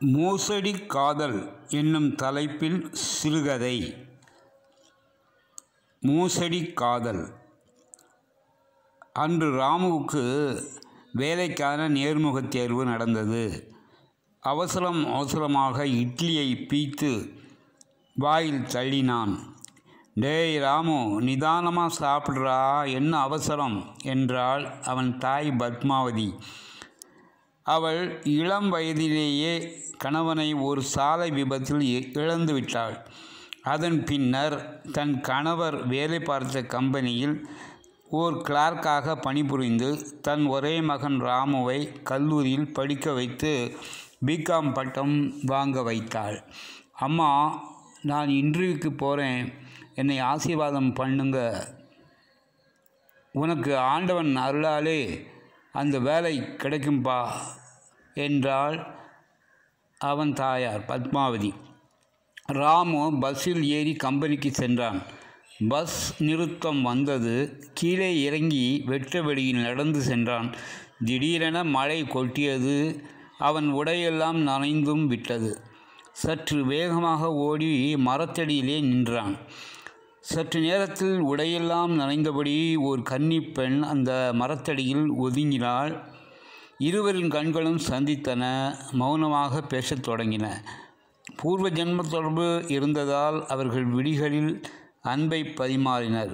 மோசடி காதல் என்னும் தலைப்பில் சிறுகதை. மோசடி காதல். அன்று ராமுவுக்கு வேலைக்கான நேர்முகத் தேர்வு நடந்தது. அவசரமாக இட்லியை பீய்த்து வாயில் தள்ளினான். டேய் ராமு, நிதானமாக சாப்பிட்றா, என்ன அவசரம் என்றாள் அவன் தாய் பத்மாவதி. அவள் இளம் வயதிலேயே கணவனை ஒரு சாலை விபத்தில் இழந்துவிட்டாள். அதன் பின்னர் தன் கணவர் வேலை பார்த்த கம்பெனியில் ஓர் கிளார்க்காக பணிபுரிந்து தன் ஒரே மகன் ராமுவை கல்லூரியில் படிக்க வைத்து பிகாம் பட்டம் வாங்க வைத்தாள். அம்மா, நான் இன்டர்வியூக்கு போகிறேன், என்னை ஆசீர்வாதம் பண்ணுங்க, உனக்கு ஆண்டவன் அருளாலே அந்த வேலை கிடைக்கும்பா என்றாள் அவன் தாயார் பத்மாவதி. ராமு பஸ்ஸில் ஏறி கம்பெனிக்கு சென்றான். பஸ் நிறுத்தம் வந்தது. கீழே இறங்கி வெட்ட வெளியில் நடந்து சென்றான். திடீரென மழை கொட்டியது. அவன் உடையெல்லாம் நனைந்தும் விட்டது. சற்று வேகமாக ஓடி மரத்தடியிலே நின்றான். சற்று நேரத்தில் உடையெல்லாம் நனைந்தபடி ஒரு கன்னிப் பெண் அந்த மரத்தடியில் ஒதுங்கினாள். இருவரின் கண்களும் சந்தித்தன. மௌனமாக பேசத் தொடங்கின. பூர்வ ஜென்ம தொடர்பு இருந்ததால் அவர்கள் விழிகளில் அன்பை பரிமாறினர்.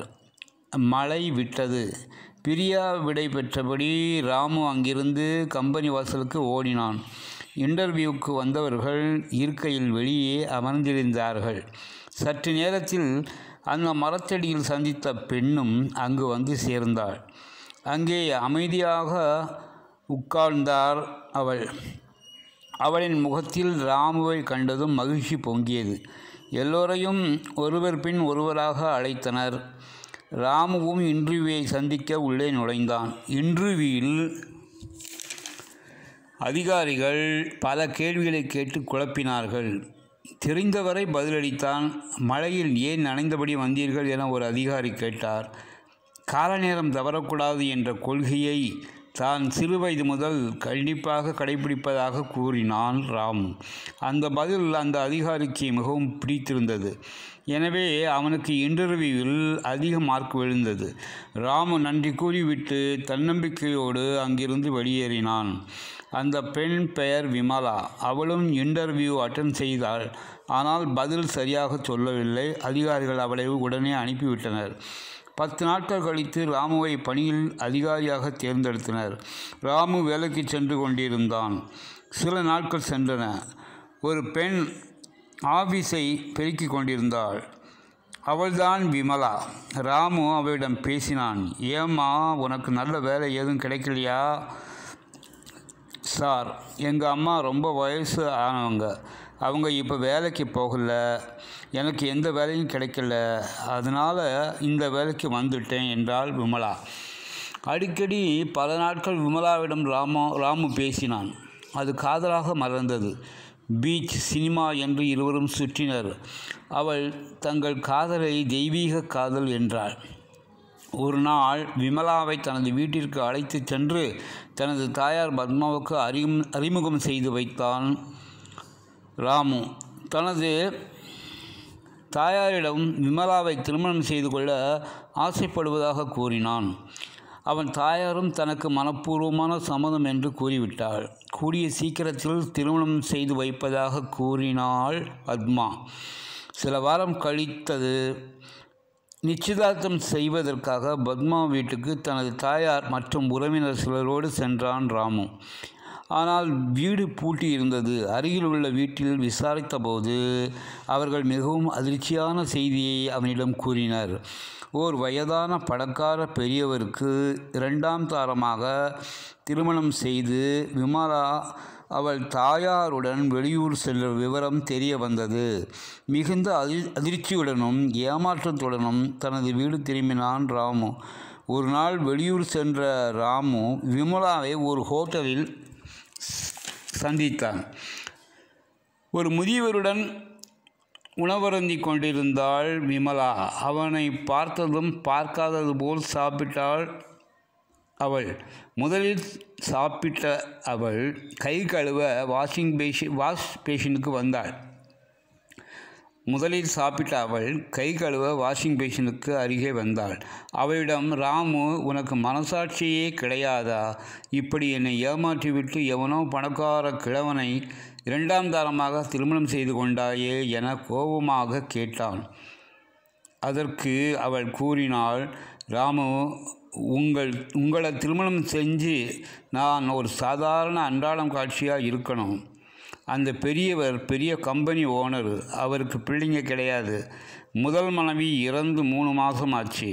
மழை விட்டது. பிரியா விடை பெற்றபடி ராமு அங்கிருந்து கம்பெனி வாசலுக்கு ஓடினான். இன்டர்வியூவுக்கு வந்தவர்கள் இருக்கையில் வெளியே அமர்ந்திருந்தார்கள். சற்று நேரத்தில் அந்த மரத்தடியில் சந்தித்த பெண்ணும் அங்கு வந்து சேர்ந்தாள். அங்கே அமைதியாக உட்கார்ந்தார் அவள். அவளின் முகத்தில் ராமுவை கண்டதும் மகிழ்ச்சி பொங்கியது. எல்லோரையும் ஒருவர் பின் ஒருவராக அழைத்தனர். ராமுவும் இன்டர்வியூவை சந்திக்க உள்ளே நுழைந்தான். இன்டர்வியூவில் அதிகாரிகள் பல கேள்விகளை கேட்டு குழப்பினார்கள். தெரிந்தவரை பதிலளித்தான். மழையில் ஏன் நனைந்தபடி வந்தீர்கள் என ஒரு அதிகாரி கேட்டார். கால நேரம் தவறக்கூடாது என்ற கொள்கையை தான் சிறுவயது முதல் கண்டிப்பாக கடைபிடிப்பதாக கூறினான் ராமு. அந்த பதில் அந்த அதிகாரிக்கு மிகவும் பிடித்திருந்தது. எனவே அவனுக்கு இன்டர்வியூவில் அதிக மார்க் விழுந்தது. ராமு நன்றி கூறிவிட்டு தன்னம்பிக்கையோடு அங்கிருந்து வெளியேறினான். அந்த பெண் பெயர் விமலா. அவளும் இன்டர்வியூ அட்டெண்ட் செய்தாள். ஆனால் பதில் சரியாக சொல்லவில்லை. அதிகாரிகள் அவளை உடனே அனுப்பிவிட்டனர். 10 நாட்கள் கழித்து ராமுவை பணியில் அதிகாரியாக தேர்ந்தெடுத்தனர். ராமு வேலைக்கு சென்று கொண்டிருந்தான். சில நாட்கள் சென்றன. ஒரு பெண் ஆஃபீஸை பெருக்கிக் கொண்டிருந்தாள். அவள்தான் விமலா. ராமு அவளிடம் பேசினான். ஏம்மா, உனக்கு நல்ல வேலை எதுவும் கிடைக்கலையா? சார், எங்கள் அம்மா ரொம்ப வயசு ஆனவங்க, அவங்க இப்போ வேலைக்கு போகல, எனக்கு எந்த வேலையும் கிடைக்கல, அதனால் இந்த வேலைக்கு வந்துட்டேன் என்றாள் விமலா. அடிக்கடி பல நாட்கள் விமலாவிடம் ராமு பேசினான். அது காதலாக மலர்ந்தது. பீச், சினிமா என்று இருவரும் சுற்றினர். அவள் தங்கள் காதலை தெய்வீக காதல் என்றாள். ஒரு நாள் விமலாவை தனது வீட்டிற்கு அழைத்து சென்று தனது தாயார் பத்மாவுக்கு அறிமுகம் செய்து வைத்தான் ராமு. தனது தாயாரிடம் விமலாவை திருமணம் செய்து கொள்ள ஆசைப்படுவதாக கூறினான். அவன் தாயாரும் தனக்கு மனப்பூர்வமான சம்மதம் என்று கூறிவிட்டாள். கூடிய சீக்கிரத்தில் திருமணம் செய்து வைப்பதாக கூறினாள் பத்மா. சில வாரம் கழித்தது. நிச்சயதார்த்தம் செய்வதற்காக பத்மா வீட்டுக்கு தனது தாயார் மற்றும் உறவினர் சிலரோடு சென்றான் ராமு. ஆனால் வீடு பூட்டி இருந்தது. அருகில் உள்ள வீட்டில் விசாரித்தபோது அவர்கள் மிகவும் அதிர்ச்சியான செய்தியை அவனிடம் கூறினர். ஓர் வயதான பணக்கார பெரியவருக்கு 2ஆம் தாரமாக திருமணம் செய்து விமலா அவள் தாயாருடன் வெளியூர் சென்ற விவரம் தெரிய வந்தது. மிகுந்த அதிர்ச்சியுடனும் ஏமாற்றத்துடனும் தனது வீடு திரும்பினான் ராமு. ஒரு நாள் வெளியூர் சென்ற ராமு விமலாவை ஒரு ஹோட்டலில் சந்தித்தான். ஒரு முதியவருடன் உணவருந்தி கொண்டிருந்தாள் விமலா. அவனை பார்த்ததும் பார்க்காதது போல் சாப்பிட்டாள் அவள் முதலில் சாப்பிட்ட அவள் கை கழுவ வாஷ் பேஷனுக்கு வந்தாள். வாஷிங் பேஷனுக்கு அருகே வந்தாள். அவளிடம், ராமு, உனக்கு மனசாட்சியே கிடையாதா? இப்படி என்னை ஏமாற்றிவிட்டு எவனோ பணக்கார கிழவனை 2ஆம் தாரமாக திருமணம் செய்து கொண்டாயே என கோபமாக கேட்டான். அதற்கு அவள் கூறினாள், ராமு, உங்களை திருமணம் செஞ்சு நான் ஒரு சாதாரண அன்றாடம் காட்சியாக இருக்கணும். அந்த பெரியவர் பெரிய கம்பெனி ஓனர். அவருக்கு பிள்ளைங்க கிடையாது. முதல் மனைவி இறந்து 3 மாதம் ஆச்சு.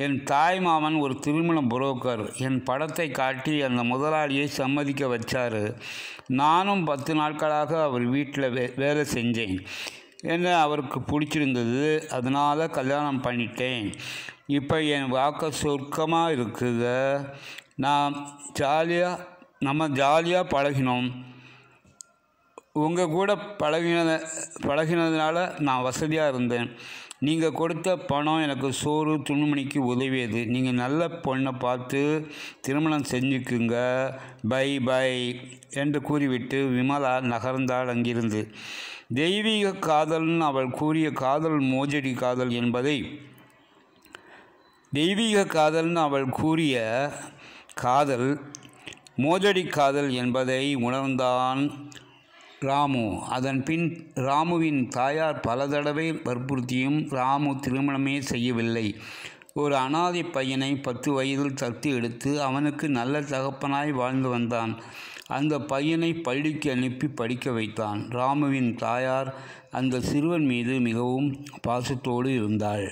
என் தாய் மாமன் ஒரு திருமண புரோக்கர். என் படத்தை காட்டி அந்த முதலாளியை சம்மதிக்க வச்சார். நானும் 10 நாட்களாக அவர் வீட்டில் வேலை செஞ்சேன். என்ன அவருக்கு பிடிச்சிருந்தது. அதனால் கல்யாணம் பண்ணிட்டேன். இப்போ என் வாக்க சொர்க்கமாக இருக்குங்க. நம்ம ஜாலியாக பழகினோம். உங்கள் கூட பழகினதுனால நான் வசதியாக இருந்தேன். நீங்கள் கொடுத்த பணம் எனக்கு சோறு துணிமணிக்கு உதவியது. நீங்கள் நல்ல பொண்ணை பார்த்து திருமணம் செஞ்சுக்குங்க. பை பை என்று கூறிவிட்டு விமலா நகர்ந்தாள் அங்கிருந்து. தெய்வீக காதல்னு அவள் கூறிய காதல் மோஜடி காதல் என்பதை மோஜடி காதல் என்பதை உணர்ந்தான் ராமு. அதன் பின் ராமுவின் தாயார் பல தடவை வற்புறுத்தியும் ராமு திருமணமே செய்யவில்லை. ஒரு அனாதை பையனை 10 வயதில் தத்து எடுத்து அவனுக்கு நல்ல தகப்பனாய் வாழ்ந்து வந்தான். அந்த பையனை பள்ளிக்கு அனுப்பி படிக்க வைத்தான். ராமுவின் தாயார் அந்த சிறுவன் மீது மிகவும் பாசத்தோடு இருந்தாள்.